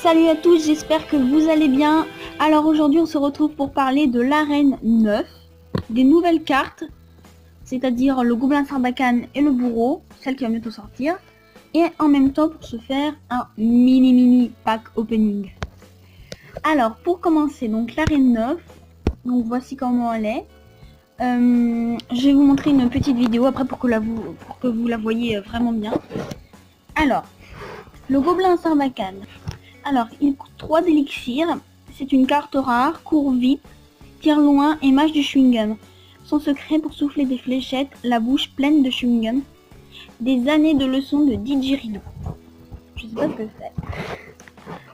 Salut à tous, j'espère que vous allez bien. Alors aujourd'hui on se retrouve pour parler de l'arène 9, des nouvelles cartes, c'est-à-dire le gobelin sarbacane et le bourreau, celle qui va bientôt sortir, et en même temps pour se faire un mini pack opening. Alors pour commencer, donc l'arène 9, donc voici comment elle est. Je vais vous montrer une petite vidéo après pour que vous la voyez vraiment bien. Alors, le gobelin sarbacane. Alors, il coûte 3 d'élixir. C'est une carte rare, court vite, tire loin et mâche du chewing-gum. Son secret pour souffler des fléchettes, la bouche pleine de chewing-gum. Des années de leçons de didgeridoo. Je sais pas ce que c'est.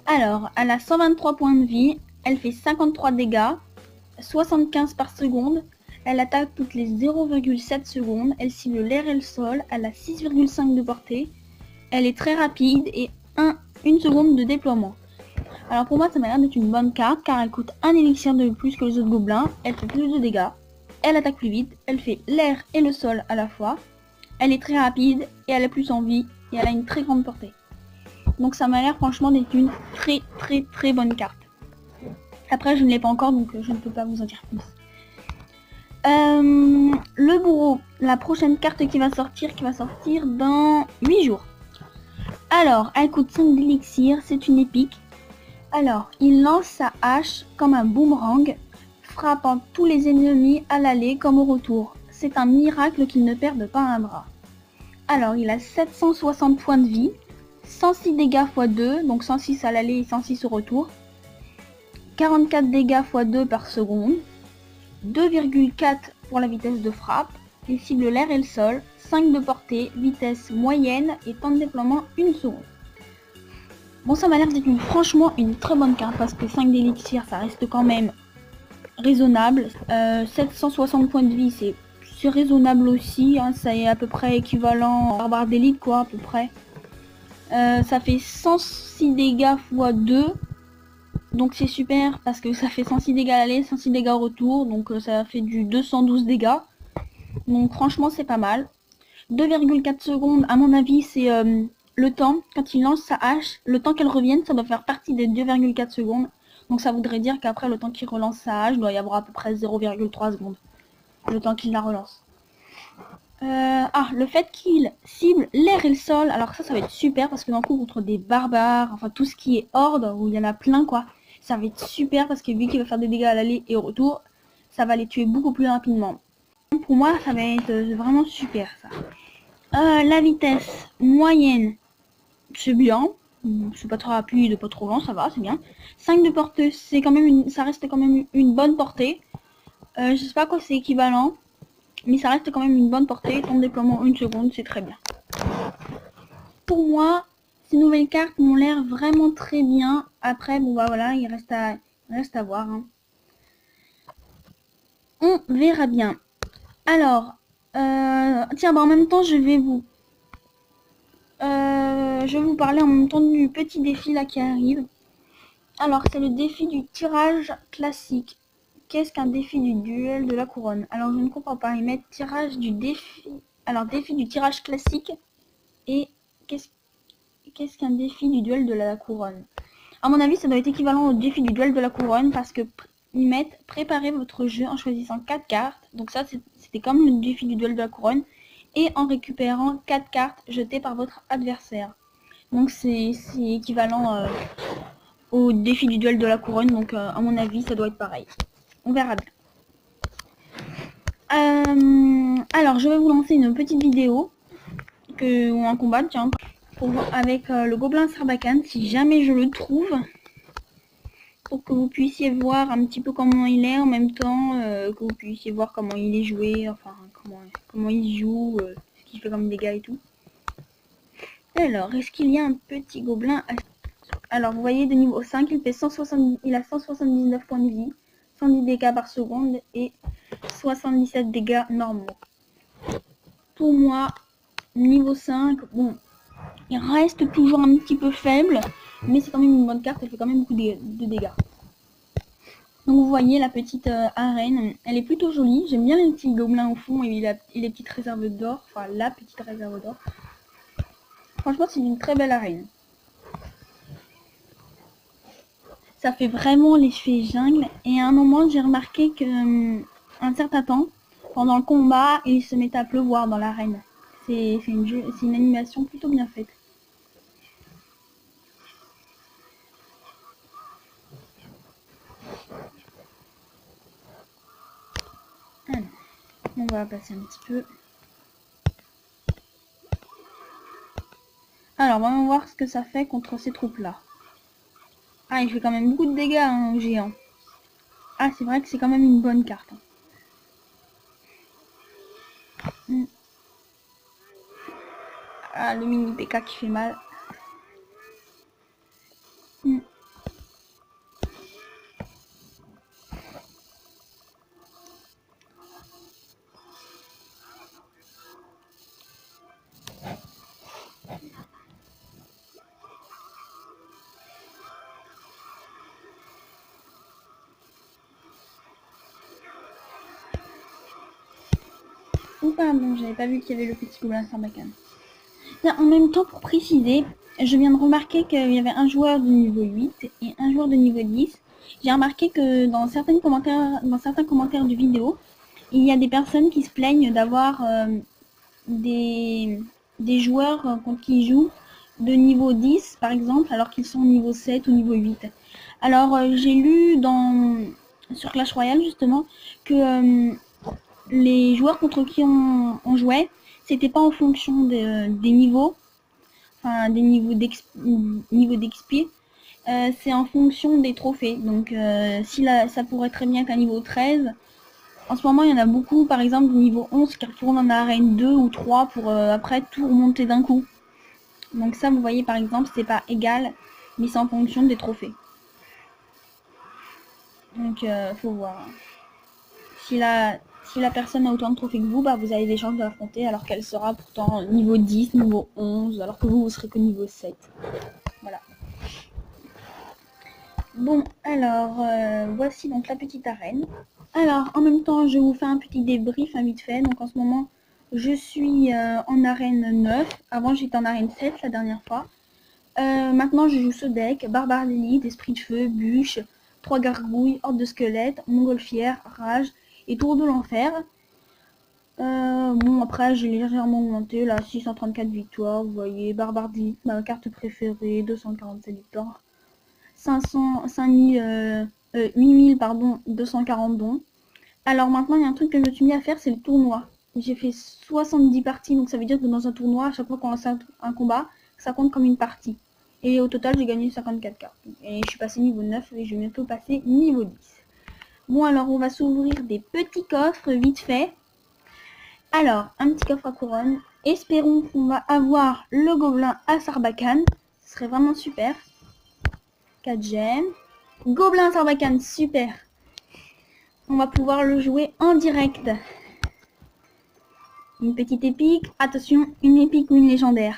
Alors, elle a 123 points de vie. Elle fait 53 dégâts, 75 par seconde. Elle attaque toutes les 0,7 secondes. Elle cible l'air et le sol. Elle a 6,5 de portée. Elle est très rapide et 1 seconde de déploiement. Alors pour moi ça m'a l'air d'être une bonne carte car elle coûte un élixir de plus que les autres gobelins, elle fait plus de dégâts, elle attaque plus vite, elle fait l'air et le sol à la fois, elle est très rapide et elle a plus en vie et elle a une très grande portée. Donc ça m'a l'air franchement d'être une très bonne carte. Après je ne l'ai pas encore donc je ne peux pas vous en dire plus. Le bourreau, la prochaine carte qui va sortir dans 8 jours. Alors, elle coûte 5 d'élixir, c'est une épique. Alors, il lance sa hache comme un boomerang, frappant tous les ennemis à l'aller comme au retour. C'est un miracle qu'il ne perde pas un bras. Alors, il a 760 points de vie, 106 dégâts x 2, donc 106 à l'aller et 106 au retour. 44 dégâts x 2 par seconde, 2,4 pour la vitesse de frappe, il cible l'air et le sol, 5 de portée, vitesse moyenne et temps de déploiement 1 seconde. Bon, ça m'a l'air d'être franchement une très bonne carte parce que 5 d'élixir ça reste quand même raisonnable. 760 points de vie c'est raisonnable aussi, hein, ça est à peu près équivalent à barbare d'élite quoi à peu près. Ça fait 106 dégâts x 2. Donc c'est super parce que ça fait 106 dégâts à l'aller, 106 dégâts au retour, donc ça fait du 212 dégâts. Donc franchement c'est pas mal. 2,4 secondes, à mon avis c'est le temps, quand il lance sa hache, le temps qu'elle revienne, ça doit faire partie des 2,4 secondes. Donc ça voudrait dire qu'après le temps qu'il relance sa hache, doit y avoir à peu près 0,3 secondes. Le temps qu'il la relance. Le fait qu'il cible l'air et le sol, alors ça va être super parce que d'un coup contre des barbares, enfin tout ce qui est horde, où il y en a plein quoi, ça va être super parce que vu qu'il va faire des dégâts à l'aller et au retour, ça va les tuer beaucoup plus rapidement. Pour moi ça va être vraiment super ça. La vitesse moyenne, c'est bien. C'est pas trop rapide, pas trop lent, ça va, c'est bien. 5 de portée, c'est quand même ça reste quand même une bonne portée. Je sais pas à quoi c'est équivalent, mais ça reste quand même une bonne portée. Temps de déploiement 1 seconde, c'est très bien. Pour moi, ces nouvelles cartes m'ont l'air vraiment très bien. Après, bon bah voilà, il reste à voir. Hein. On verra bien. Alors, tiens, bah en même temps, je vais vous parler en même temps du petit défi là qui arrive. Alors, c'est le défi du tirage classique. Qu'est-ce qu'un défi du duel de la couronne? Alors, je ne comprends pas. Ils mettent tirage du défi. Alors, défi du tirage classique. Et qu'est-ce qu'un défi du duel de la couronne? À mon avis, ça doit être équivalent au défi du duel de la couronne parce que ils mettent préparer votre jeu en choisissant 4 cartes. Donc ça, c'était comme le défi du duel de la couronne. Et en récupérant 4 cartes jetées par votre adversaire. Donc c'est équivalent au défi du duel de la couronne. Donc à mon avis, ça doit être pareil. On verra bien. Alors, je vais vous lancer une petite vidéo ou un combat, tiens, avec le gobelin sarbacane, si jamais je le trouve. Pour que vous puissiez voir un petit peu comment il est en même temps, que vous puissiez voir comment il est joué, enfin comment il joue, ce qu'il fait comme dégâts et tout. Alors, est-ce qu'il y a un petit gobelin Alors, vous voyez, de niveau 5, il a 179 points de vie, 110 dégâts par seconde et 77 dégâts normaux. Pour moi, niveau 5, bon, il reste toujours un petit peu faible, mais c'est quand même une bonne carte, elle fait quand même beaucoup de dégâts. Donc vous voyez la petite arène, elle est plutôt jolie, j'aime bien les petits gobelins au fond et les petites réserves d'or, enfin la petite réserve d'or. Franchement c'est une très belle arène. Ça fait vraiment l'effet jungle. Et à un moment, j'ai remarqué que un certain temps, pendant le combat, il se met à pleuvoir dans l'arène. C'est une animation plutôt bien faite. Alors, on va passer un petit peu. Alors, on va voir ce que ça fait contre ces troupes-là. Ah, il fait quand même beaucoup de dégâts, hein, géant. Ah, c'est vrai que c'est quand même une bonne carte. Ah, le mini PK qui fait mal. Oh pardon, j'avais pas vu qu'il y avait le petit gobelin Sarbacane. En même temps, pour préciser, je viens de remarquer qu'il y avait un joueur de niveau 8 et un joueur de niveau 10. J'ai remarqué que dans certains commentaires de vidéo, il y a des personnes qui se plaignent d'avoir des joueurs contre qui ils jouent de niveau 10 par exemple, alors qu'ils sont niveau 7 ou niveau 8. Alors j'ai lu sur Clash Royale justement que les joueurs contre qui on jouait, c'était pas en fonction des niveaux, enfin des niveaux d'XP, c'est en fonction des trophées. Donc ça pourrait très bien qu'à niveau 13, en ce moment il y en a beaucoup, par exemple niveau 11 qui retournent en arène 2 ou 3 pour après tout remonter d'un coup. Donc ça vous voyez par exemple c'est pas égal, mais c'est en fonction des trophées. Donc faut voir. Si la personne a autant de trophées que vous, bah vous avez des chances de l'affronter alors qu'elle sera pourtant niveau 10, niveau 11, alors que vous serez que niveau 7. Voilà. Bon, alors, voici donc la petite arène. Alors, en même temps, je vous fais un petit débrief vite fait. Donc en ce moment, je suis en arène 9. Avant, j'étais en arène 7 la dernière fois. Maintenant, je joue ce deck. Barbare d'élite, esprit de feu, bûche, 3 gargouilles, horde de squelettes, montgolfière, rage et tour de l'enfer. Bon, après, j'ai légèrement augmenté, là, 634 victoires, vous voyez, Barbare d'élite, ma carte préférée, 247 victoires, 8000, pardon, 240 dons. Alors maintenant, il y a un truc que je me suis mis à faire, c'est le tournoi. J'ai fait 70 parties, donc ça veut dire que dans un tournoi, à chaque fois qu'on lance un combat, ça compte comme une partie. Et au total, j'ai gagné 54 cartes. Et je suis passé niveau 9 et je vais bientôt passer niveau 10. Bon, alors on va s'ouvrir des petits coffres vite fait. Alors, un petit coffre à couronne. Espérons qu'on va avoir le gobelin à Sarbacane. Ce serait vraiment super. 4 gemmes. Gobelin Sarbacane, super. On va pouvoir le jouer en direct. Une petite épique. Attention, une épique ou une légendaire.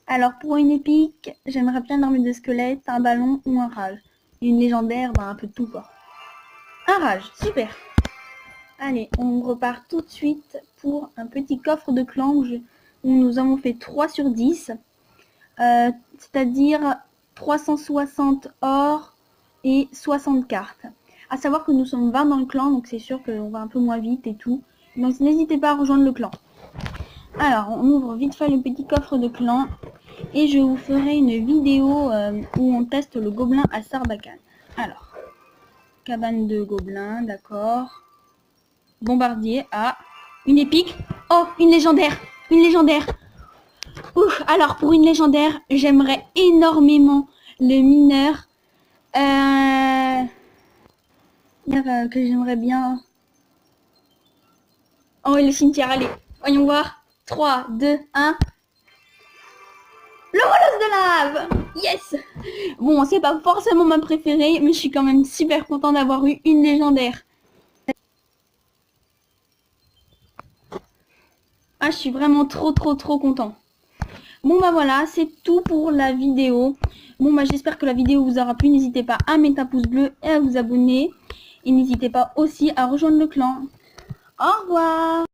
Alors pour une épique, j'aimerais bien une armée de squelette, un ballon ou un rage. Une légendaire, bah un peu de tout quoi. Un rage, super. Allez, on repart tout de suite pour un petit coffre de clan où nous avons fait 3 sur 10. C'est-à-dire 360 or et 60 cartes. À savoir que nous sommes 20 dans le clan, donc c'est sûr qu'on va un peu moins vite et tout. Donc n'hésitez pas à rejoindre le clan. Alors, on ouvre vite fait le petit coffre de clan. Et je vous ferai une vidéo où on teste le gobelin à Sarbacane. Alors, cabane de gobelins, d'accord. Bombardier, une épique. Oh, une légendaire. Une légendaire. Ouf, alors pour une légendaire, j'aimerais énormément le mineur. Que j'aimerais bien. Oh, et le cimetière, allez, voyons voir. 3, 2, 1. Le molosse de lave. Yes. Bon, c'est pas forcément ma préférée, mais je suis quand même super content d'avoir eu une légendaire. Ah, je suis vraiment trop content. Bon bah voilà, c'est tout pour la vidéo. Bon bah j'espère que la vidéo vous aura plu. N'hésitez pas à mettre un pouce bleu et à vous abonner. Et n'hésitez pas aussi à rejoindre le clan. Au revoir.